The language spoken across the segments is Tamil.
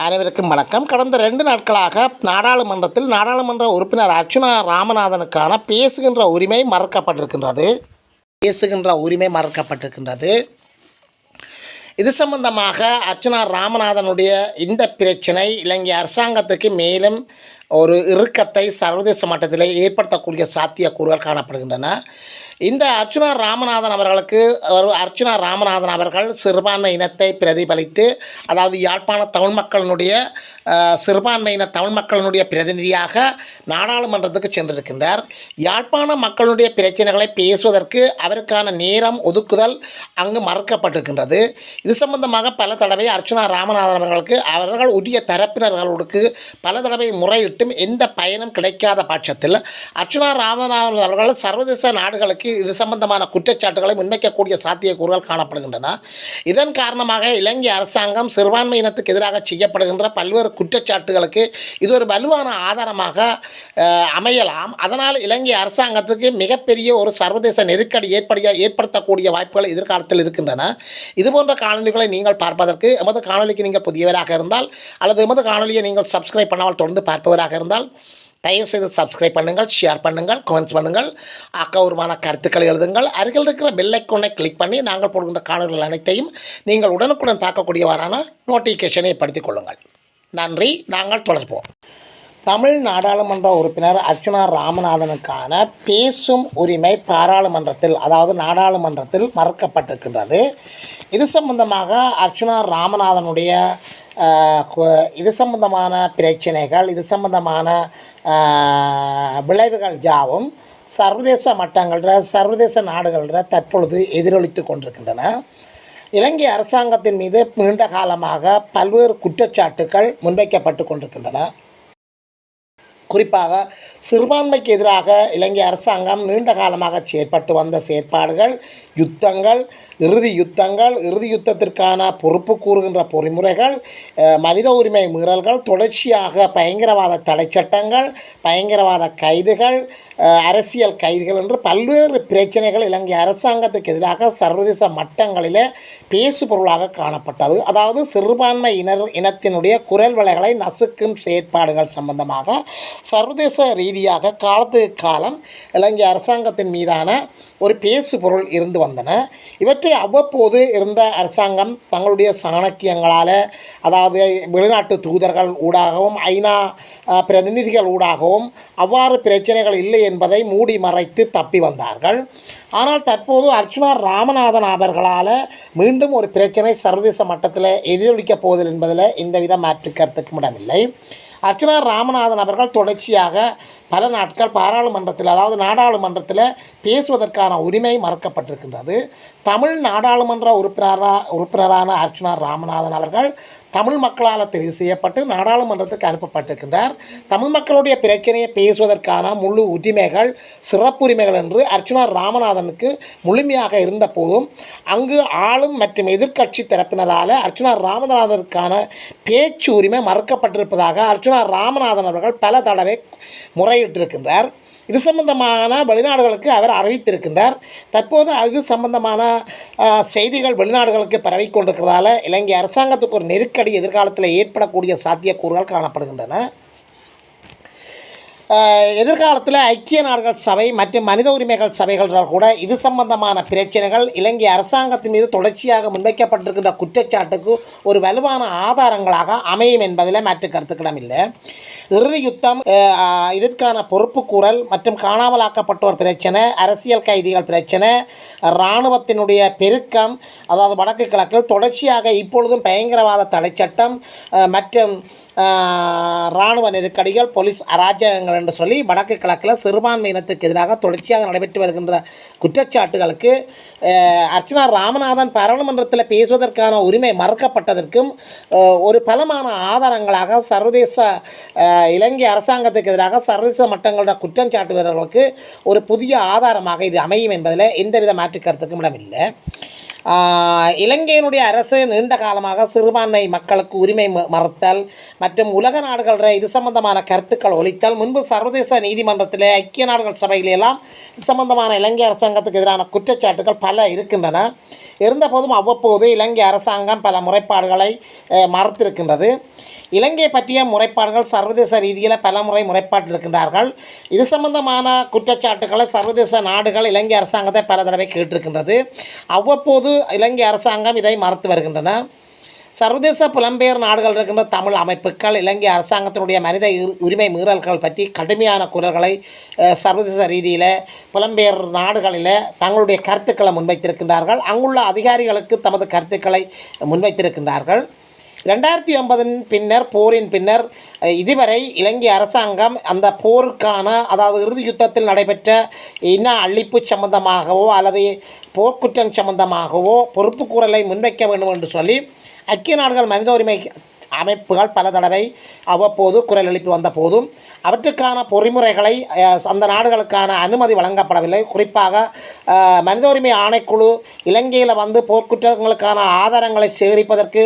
அனைவருக்கும் வணக்கம். கடந்த 2 நாட்களாக நாடாளுமன்ற உறுப்பினர் அர்ச்சுனா ராமநாதனுக்கான பேசுகின்ற உரிமை மறுக்கப்பட்டிருக்கின்றது. இது சம்பந்தமாக அர்ச்சுனா ராமநாதனுடைய இந்த பிரச்சனை இலங்கை அரசாங்கத்துக்கு மேலும் ஒரு இறுக்கத்தை சர்வதேச மட்டத்தில் ஏற்படுத்தக்கூடிய சாத்தியக்கூறுகள் காணப்படுகின்றன. இந்த அர்ச்சுனா ராமநாதன் அவர்கள் சிறுபான்மை இனத்தை பிரதிபலித்து, அதாவது யாழ்ப்பாண தமிழ் மக்களினுடைய சிறுபான்மையின தமிழ் மக்களினுடைய பிரதிநிதியாக நாடாளுமன்றத்துக்கு சென்றிருக்கின்றார். யாழ்ப்பாண மக்களுடைய பிரச்சனைகளை பேசுவதற்கு அவருக்கான நேரம் ஒதுக்குதல் அங்கு மறுக்கப்பட்டிருக்கின்றது. இது சம்பந்தமாக பல தடவை அர்ச்சுனா ராமநாதன் அவர்கள் உரிய தரப்பினர்களுக்கு பல தடவை முறையிட்டும் எந்த பயனும் கிடைக்காத பட்சத்தில் அர்ச்சுனா ராமநாதன் அவர்கள் சர்வதேச நாடுகளுக்கு இது சம்பந்தமான குற்றச்சாட்டுகளை முன்வைக்கக்கூடிய சாத்தியக்கூறுகள் காணப்படுகின்றன. இதன் காரணமாக இலங்கை அரசாங்கம் சிறுபான்மை இனத்துக்கு எதிராக செய்யப்படுகின்ற பல்வேறு குற்றச்சாட்டுகளுக்கு இது ஒரு வலுவான ஆதாரமாக அமையலாம். அதனால் இலங்கை அரசாங்கத்துக்கு மிகப்பெரிய ஒரு சர்வதேச நெருக்கடி ஏற்படுத்தக்கூடிய வாய்ப்புகள் எதிர்காலத்தில் இருக்கின்றன. இதுபோன்ற காணொலிகளை நீங்கள் பார்ப்பதற்கு எமது காணொலிக்கு நீங்கள் புதியவராக இருந்தால் அல்லது எமது காணொலியை நீங்கள் சப்ஸ்கிரைப் பண்ணாமல் தொடர்ந்து பார்ப்பவராக இருந்தால் தயவுசெய்து சப்ஸ்கிரைப் பண்ணுங்கள், ஷேர் பண்ணுங்கள், கமெண்ட்ஸ் பண்ணுங்கள், ஆக்கபூர்வமான கருத்துக்களை எழுதுங்கள். அருகில் இருக்கிற பெல் ஐக்கானை கிளிக் பண்ணி நாங்கள் போடுகின்ற காணொலிகள் அனைத்தையும் நீங்கள் உடனுக்குடன் பார்க்கக்கூடியவாறான நோட்டிஃபிகேஷனை ஏற்படுத்திக் கொள்ளுங்கள். நன்றி. நாங்கள் தொடர்போம். தமிழ் நாடாளுமன்ற உறுப்பினர் அர்ச்சுனா ராமநாதனுக்கான பேசும் உரிமை நாடாளுமன்றத்தில் மறுக்கப்பட்டிருக்கின்றது. இது சம்பந்தமாக அர்ச்சுனா ராமநாதனுடைய இது சம்பந்தமான பிரச்சனைகள், இது சம்பந்தமான விளைவுகள் யாவும் சர்வதேச நாடுகளில் தற்பொழுது எதிரொலித்து கொண்டிருக்கின்றன. இலங்கை அரசாங்கத்தின் மீது நீண்ட காலமாக பல்வேறு குற்றச்சாட்டுகள் முன்வைக்கப்பட்டு கொண்டிருக்கின்றன. குறிப்பாக சிறுபான்மைக்கு எதிராக இலங்கை அரசாங்கம் நீண்ட காலமாக செயற்பட்டு வந்த செயற்பாடுகள், இறுதி யுத்தத்திற்கான பொறுப்பு கூறுகின்ற பொறிமுறைகள், மனித உரிமை மீறல்கள், தொடர்ச்சியாக பயங்கரவாத தடை சட்டங்கள், பயங்கரவாத கைதுகள், அரசியல் கைதுகள் என்று பல்வேறு பிரச்சனைகள் இலங்கை அரசாங்கத்துக்கு எதிராக சர்வதேச மட்டங்களில் பேசுபொருளாக காணப்பட்டது. அதாவது சிறுபான்மை இனத்தினுடைய குரல் வளைகளை நசுக்கும் செயற்பாடுகள் சம்பந்தமாக சர்வதேச ரீதியாக காலத்துக்கு காலம் இலங்கை அரசாங்கத்தின் மீதான ஒரு பேசுபொருள் இருந்து வந்தன. இவற்றை அவ்வப்போது இருந்த அரசாங்கம் தங்களுடைய சாணக்கியங்களால், அதாவது வெளிநாட்டு தூதர்கள் ஊடாகவும் ஐநா பிரதிநிதிகள் ஊடாகவும் அவ்வாறு பிரச்சனைகள் இல்லை என்பதை மூடி மறைத்து தப்பி வந்தார்கள். ஆனால் தற்போது அர்ச்சுனா ராமநாதன் அவர்களால் மீண்டும் ஒரு பிரச்சனை சர்வதேச மட்டத்தில் எதிரொலிக்கப் போவதில்லை என்பதில் எந்தவித மாற்று கருத்துக்கும் இடமில்லை. அர்ச்சுனா ராமநாதன் அவர்கள் தொடர்ச்சியாக பல நாட்கள் நாடாளுமன்றத்தில் பேசுவதற்கான உரிமை மறுக்கப்பட்டிருக்கின்றது. தமிழ் நாடாளுமன்ற உறுப்பினரான அர்ச்சுனா ராமநாதன் அவர்கள் தமிழ் மக்களால் தெரிவு செய்யப்பட்டு நாடாளுமன்றத்துக்கு அனுப்பப்பட்டிருக்கின்றார். தமிழ் மக்களுடைய பிரச்சனையை பேசுவதற்கான முழு உரிமைகள், சிறப்புரிமைகள் என்று அர்ச்சுனா ராமநாதனுக்கு முழுமையாக இருந்த போதும் அங்கு ஆளும் மற்றும் எதிர்க்கட்சி தரப்பினரால் அர்ச்சுனா ராமநாதனுக்கான பேச்சு உரிமை மறுக்கப்பட்டிருப்பதாக அர்ச்சுனா ராமநாதன் அவர்கள் பல தடவை முறையிட்டிருக்கின்றார். இது சம்பந்தமான வெளிநாடுகளுக்கு அவர் அறிவித்திருக்கின்றார். தற்போது அது சம்பந்தமான செய்திகள் வெளிநாடுகளுக்கு பரவிக்கொண்டிருக்கிறதால இலங்கை அரசாங்கத்துக்கு ஒரு நெருக்கடி எதிர்காலத்தில் ஏற்படக்கூடிய சாத்தியக்கூறுகள் காணப்படுகின்றன. எதிர்காலத்தில் ஐக்கிய நாடுகள் சபை மற்றும் மனித உரிமைகள் சபைகள் கூட இது சம்பந்தமான பிரச்சனைகள் இலங்கை அரசாங்கத்தின் மீது தொடர்ச்சியாக முன்வைக்கப்பட்டிருக்கின்ற குற்றச்சாட்டுக்கு ஒரு வலுவான ஆதாரங்களாக அமையும் என்பதில் மாற்று கருத்துக்கிடம் இல்லை. இறுதி யுத்தம், இதற்கான பொறுப்பு கூறல் மற்றும் காணாமலாக்கப்பட்டோர் பிரச்சனை, அரசியல் கைதிகள் பிரச்சனை, இராணுவத்தினுடைய பெருக்கம், அதாவது வடக்கு கிழக்கில் தொடர்ச்சியாக இப்பொழுதும் பயங்கரவாத தடை சட்டம் மற்றும் இராணுவ நெருக்கடிகள், போலீஸ் அராஜகங்கள் என்று சொல்லி வடக்கு கிழக்கில் சிறுபான்மை இனத்துக்கு எதிராக தொடர்ச்சியாக நடைபெற்று வருகின்ற குற்றச்சாட்டுகளுக்கு அர்ச்சுனா ராமநாதன் பாராளுமன்றத்தில் பேசுவதற்கான உரிமை மறுக்கப்பட்டதற்கும் ஒரு பலமான ஆதாரங்களாக இலங்கை அரசாங்கத்துக்கு எதிராக சர்வதேச மட்டங்களோட குற்றம் சாட்டுபவர்களுக்கு ஒரு புதிய ஆதாரமாக இது அமையும் என்பதில் எந்தவித மாற்று கருத்துக்கும் இடமில்லை. இலங்கையினுடைய அரசு நீண்ட காலமாக சிறுபான்மை மக்களுக்கு உரிமை மறுத்தல் மற்றும் உலக நாடுகளில் இது சம்பந்தமான கருத்துக்கள் ஒலித்தல், முன்பு சர்வதேச நீதிமன்றத்தில் ஐக்கிய நாடுகள் சபையிலெல்லாம் இது சம்பந்தமான இலங்கை அரசாங்கத்துக்கு எதிரான குற்றச்சாட்டுகள் பல இருக்கின்றன. இருந்தபோதும் அவ்வப்போது இலங்கை அரசாங்கம் பல முறைப்பாடுகளை மறுத்திருக்கின்றது. இலங்கை பற்றிய முறைப்பாடுகள் சர்வதேச ரீதியில் பல முறை முறைப்பாட்டிருக்கின்றார்கள். இது சம்பந்தமான குற்றச்சாட்டுகளை சர்வதேச நாடுகள் இலங்கை அரசாங்கத்தை பல தடவை கேட்டிருக்கின்றது. அவ்வப்போது இலங்கை அரசாங்கம் இதை மறுத்து வருகின்றன. சர்வதேச புலம்பெயர் நாடுகள் இருக்கின்ற தமிழ் அமைப்புகள் இலங்கை அரசாங்கத்தினுடைய மனித உரிமை மீறல்கள் பற்றி கடுமையான குரல்களை சர்வதேச ரீதியில் புலம்பெயர் நாடுகளில் தங்களுடைய கருத்துக்களை முன்வைத்திருக்கின்றார்கள். அங்குள்ள அதிகாரிகளுக்கு தமது கருத்துக்களை முன்வைத்திருக்கின்றார்கள். 2009 பின்னர் போரின் பின்னர் இதுவரை இலங்கை அரசாங்கம் அந்த போருக்கான, அதாவது இறுதி யுத்தத்தில் நடைபெற்ற இன அழிப்பு சம்பந்தமாகவோ அல்லது போர்க்குற்றம் சம்பந்தமாகவோ பொறுப்பு கூறலை முன்வைக்க வேண்டும் என்று சொல்லி ஐக்கிய நாடுகள் மனித உரிமை அமைப்புகள் பல தடவை அவ்வப்போது குரல் எழுப்பி வந்த போதும் அவற்றுக்கான பொறிமுறைகளை அந்த நாடுகளுக்கான அனுமதி வழங்கப்படவில்லை. குறிப்பாக மனித உரிமை ஆணைக்குழு இலங்கையில் வந்து போர்க்குற்றங்களுக்கான ஆதாரங்களை சேகரிப்பதற்கு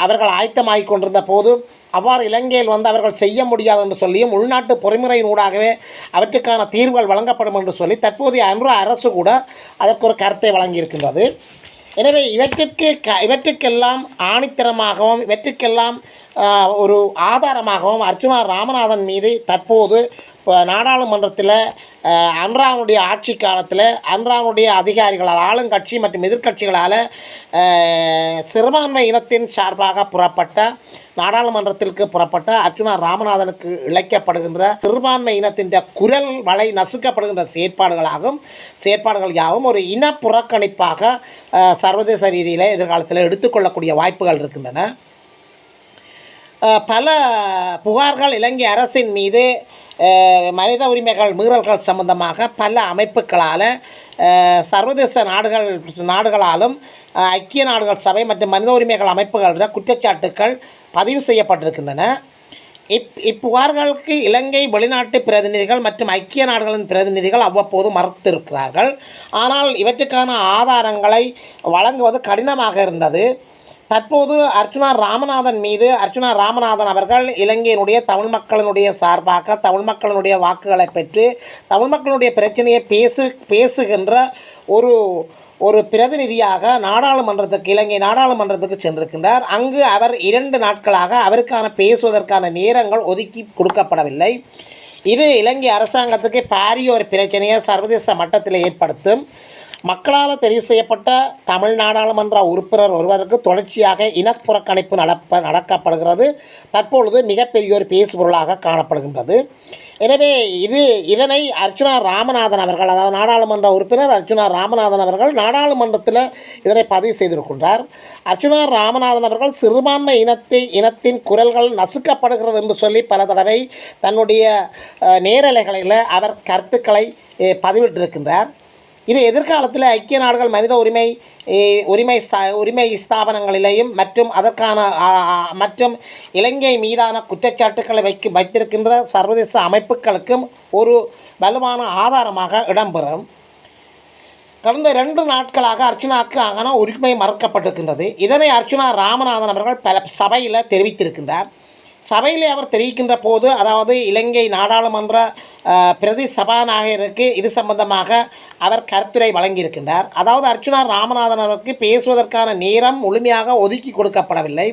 அவர்கள் ஆயத்தமாகிக் கொண்டிருந்த போது அவ்வாறு இலங்கையில் வந்து அவர்கள் செய்ய முடியாது என்று சொல்லியும் உள்நாட்டு பொறிமுறையினூடாகவே அவற்றுக்கான தீர்வுகள் வழங்கப்படும் என்று சொல்லி தற்போதைய அன்று அரசு கூட அதற்கு ஒரு கருத்தை வழங்கியிருக்கின்றது. எனவே இவற்றுக்கெல்லாம் ஆணித்தரமாகவும் இவற்றுக்கெல்லாம் ஒரு ஆதாரமாகவும் அர்ச்சுனா ராமநாதன் மீது தற்போது நாடாளுமன்றத்தில் அன்றானுடைய ஆட்சி காலத்தில் அன்றானுடைய அதிகாரிகளால் ஆளுங்கட்சி மற்றும் எதிர்க்கட்சிகளால் சிறுபான்மை இனத்தின் சார்பாக புறப்பட்ட நாடாளுமன்றத்திற்கு புறப்பட்ட அர்ச்சுனா ராமநாதனுக்கு இழைக்கப்படுகின்ற சிறுபான்மை இனத்தின் குரல் வலை நசுக்கப்படுகின்ற செயற்பாடுகள் யாவும் ஒரு இன புறக்கணிப்பாக சர்வதேச ரீதியில் எதிர்காலத்தில் எடுத்துக்கொள்ளக்கூடிய வாய்ப்புகள் இருக்கின்றன. பல புகார்கள் இலங்கை அரசின் மீது மனித உரிமைகள் மீறல்கள் சம்பந்தமாக பல அமைப்புகளால் சர்வதேச நாடுகளாலும் ஐக்கிய நாடுகள் சபை மற்றும் மனித உரிமைகள் அமைப்புகள குற்றச்சாட்டுக்கள் பதிவு செய்யப்பட்டிருக்கின்றன. இப்புகார்களுக்கு இலங்கை வெளிநாட்டு பிரதிநிதிகள் மற்றும் ஐக்கிய நாடுகளின் பிரதிநிதிகள் அவ்வப்போது மறுத்திருக்கிறார்கள். ஆனால் இவற்றுக்கான ஆதாரங்களை வழங்குவது கடினமாக இருந்தது. தற்போது அர்ச்சுனா ராமநாதன் மீது அர்ச்சுனா ராமநாதன் அவர்கள் இலங்கையினுடைய தமிழ் மக்களினுடைய சார்பாக தமிழ் மக்களினுடைய வாக்குகளை பெற்று தமிழ் மக்களுடைய பிரச்சனையை பேசுகின்ற ஒரு பிரதிநிதியாக இலங்கை நாடாளுமன்றத்துக்கு சென்றிருக்கின்றார். அங்கு அவர் 2 நாட்களாக அவருக்கான பேசுவதற்கான நேரங்கள் ஒதுக்கி கொடுக்கப்படவில்லை. இது இலங்கை அரசாங்கத்துக்கு பாரிய ஒரு பிரச்சனையை சர்வதேச மட்டத்தில் ஏற்படுத்தும். மக்களால் தெரிவு செய்யப்பட்ட தமிழ் நாடாளுமன்ற உறுப்பினர் ஒருவருக்கு தொடர்ச்சியாக இனப்புறக்கணிப்பு நடக்கப்படுகிறது. தற்பொழுது மிகப்பெரிய ஒரு பேசுபொருளாக காணப்படுகின்றது. எனவே இதனை அர்ச்சுனா ராமநாதன் அவர்கள், அதாவது நாடாளுமன்ற உறுப்பினர் அர்ச்சுனா ராமநாதன் அவர்கள் நாடாளுமன்றத்தில் இதனை பதிவு செய்திருக்கின்றார். அர்ச்சுனா ராமநாதன் அவர்கள் சிறுபான்மை இனத்தின் குரல்கள் நசுக்கப்படுகிறது என்று சொல்லி பல தடவை தன்னுடைய நேரலைகளில் அவர் கருத்துக்களை பதிவிட்டிருக்கின்றார். இது எதிர்காலத்தில் ஐக்கிய நாடுகள் மனித உரிமை ஸ்தாபனங்களிலேயும் மற்றும் இலங்கை மீதான குற்றச்சாட்டுக்களை வைத்திருக்கின்ற சர்வதேச அமைப்புகளுக்கும் ஒரு வலுவான ஆதாரமாக இடம்பெறும். கடந்த 2 நாட்களாக அர்ச்சுனாக்கு உரிமை மறுக்கப்பட்டிருக்கின்றது. இதனை அர்ச்சுனா ராமநாதன் அவர்கள் பல சபையில் தெரிவித்திருக்கின்றார். சபையிலே அவர் தெரிவிக்கின்ற போது, அதாவது இலங்கை நாடாளுமன்ற பிரதி சபாநாயகருக்கு இது சம்பந்தமாக அவர் கருத்துரை வழங்கியிருக்கின்றார். அதாவது அர்ச்சுனா ராமநாதன் அவருக்கு பேசுவதற்கான நேரம் முழுமையாக ஒதுக்கி கொடுக்கப்படவில்லை.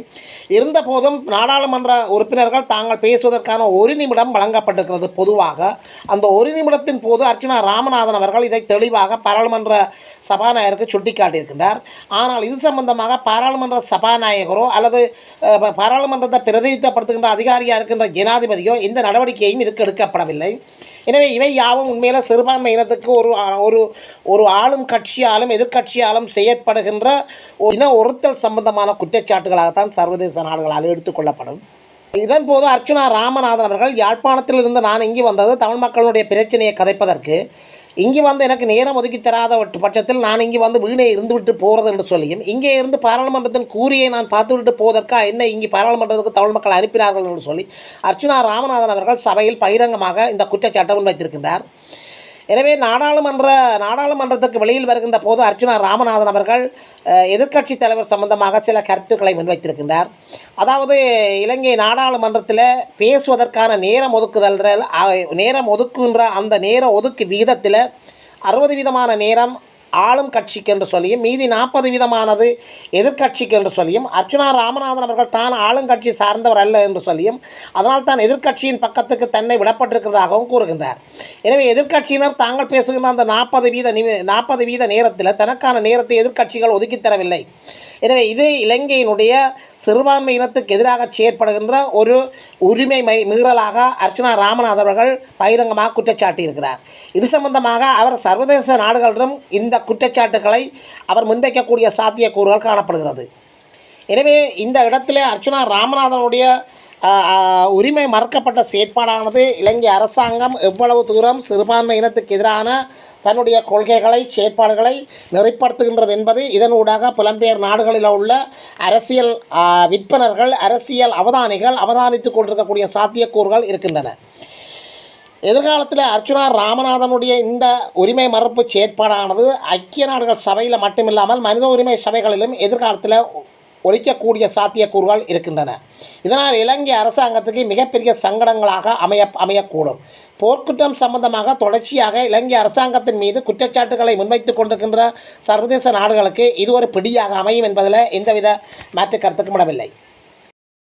இருந்தபோதும் நாடாளுமன்ற உறுப்பினர்கள் தாங்கள் பேசுவதற்கான 1 நிமிடம் வழங்கப்பட்டிருக்கிறது. பொதுவாக அந்த 1 நிமிடத்தின் போது அர்ச்சுனா ராமநாதன் அவர்கள் இதை தெளிவாக பாராளுமன்ற சபாநாயகருக்கு சுட்டிக்காட்டியிருக்கின்றார். ஆனால் இது சம்பந்தமாக பாராளுமன்ற சபாநாயகரோ அல்லது பாராளுமன்றத்தை பிரதிநிதித்துவப்படுத்துகின்ற அதிகாரியாக இருக்கின்ற ஜனாதிபதியோ இந்த நடவடிக்கையும் இதுக்கு எடுக்கப்படவில்லை. எனவே இவை யாவும் உண்மையில சிறுபான்மை இனத்துக்கு ஒரு ஆளும் கட்சியாலும் எதிர்கட்சியாலும் செயற்படுகின்ற இன ஒருத்தல் சம்பந்தமான குற்றச்சாட்டுகளாகத்தான் சர்வதேச நாடுகளால் எடுத்துக்கொள்ளப்படும். இதன் போது அர்ச்சுனா ராமநாதன் அவர்கள் யாழ்ப்பாணத்திலிருந்து நான் இங்கே வந்தது தமிழ் மக்களுடைய பிரச்சனையை கதைப்பதற்கு. இங்கே வந்து எனக்கு நேரம் ஒதுக்கி தராத பட்சத்தில் நான் இங்கே வந்து வீணே இருந்துவிட்டு போகிறது என்று சொல்லியும், இங்கே இருந்து பாராளுமன்றத்தின் கூறியை நான் பார்த்துவிட்டு போவதற்காக என்ன இங்கே பாராளுமன்றத்துக்கு தமிழ் மக்கள் அனுப்பினார்கள் என்று சொல்லி அர்ச்சுனா ராமநாதன் அவர்கள் சபையில் பகிரங்கமாக இந்த குற்றச்சாட்டை முன்வைத்திருக்கின்றார். எனவே நாடாளுமன்றத்துக்கு வெளியில் வருகின்ற போது அர்ச்சுனா ராமநாதன் அவர்கள் எதிர்க்கட்சி தலைவர் சம்பந்தமாக சில கருத்துக்களை முன்வைத்திருக்கின்றார். அதாவது இலங்கை நாடாளுமன்றத்தில் பேசுவதற்கான நேரம் ஒதுக்குகின்ற அந்த நேர ஒதுக்கு விகிதத்தில் 60% நேரம் ஆளும் கட்சிக்கு என்று சொல்லியும் மீதி 40% எதிர்க்கட்சிக்கு என்று சொல்லியும் அர்ச்சுனா ராமநாதன் அவர்கள் தான் ஆளுங்கட்சி சார்ந்தவர் அல்ல என்று சொல்லியும் அதனால் தான் எதிர்க்கட்சியின் பக்கத்துக்கு தன்னை விடப்பட்டிருக்கிறதாகவும் கூறுகின்றார். எனவே எதிர்க்கட்சியினர் தாங்கள் பேசுகின்ற அந்த 40% நேரத்தில் தனக்கான நேரத்தை எதிர்க்கட்சிகள் ஒதுக்கித் தரவில்லை. எனவே இது இலங்கையினுடைய சிறுபான்மை இனத்துக்கு எதிராக செயற்படுகின்ற ஒரு உரிமை மீறலாக அர்ச்சுனா ராமநாதன் அவர்கள் பகிரங்கமாக குற்றச்சாட்டியிருக்கிறார். இது சம்பந்தமாக அவர் சர்வதேச நாடுகளிடம் இந்த குற்றச்சாட்டுகளை அவர் முன்வைக்கக்கூடிய சாத்தியக்கூறுகள் காணப்படுகிறது. எனவே இந்த இடத்திலே அர்ச்சுனா ராமநாதனுடைய உரிமை மறுக்கப்பட்ட செயற்பாடானது இலங்கை அரசாங்கம் எவ்வளவு தூரம் சிறுபான்மை இனத்துக்கு எதிரான தன்னுடைய கொள்கைகளை செயற்பாடுகளை நெறிப்படுத்துகின்றது என்பது இதனூடாக புலம்பெயர் நாடுகளில் உள்ள அரசியல் விற்பனர்கள் அரசியல் அவதானிகள் அவதானித்துக் கொண்டிருக்கக்கூடிய சாத்தியக்கூறுகள் இருக்கின்றன. எதிர்காலத்தில் அர்ச்சுனா ராமநாதனுடைய இந்த உரிமை மறுப்பு செயற்பாடானது ஐக்கிய நாடுகள் சபையில் மட்டுமில்லாமல் மனித உரிமை சபைகளிலும் எதிர்காலத்தில் ஒழிக்கக்கூடிய சாத்தியக்கூறுகள் இருக்கின்றன. இதனால் இலங்கை அரசாங்கத்துக்கு மிகப்பெரிய சங்கடங்களாக அமையக்கூடும். போர்க்குற்றம் சம்பந்தமாக தொடர்ச்சியாக இலங்கை அரசாங்கத்தின் மீது குற்றச்சாட்டுகளை முன்வைத்து கொண்டிருக்கின்ற சர்வதேச நாடுகளுக்கு இது ஒரு பிடியாக அமையும் என்பதில் எந்தவித மாற்று கருத்துக்கும் இடமில்லை.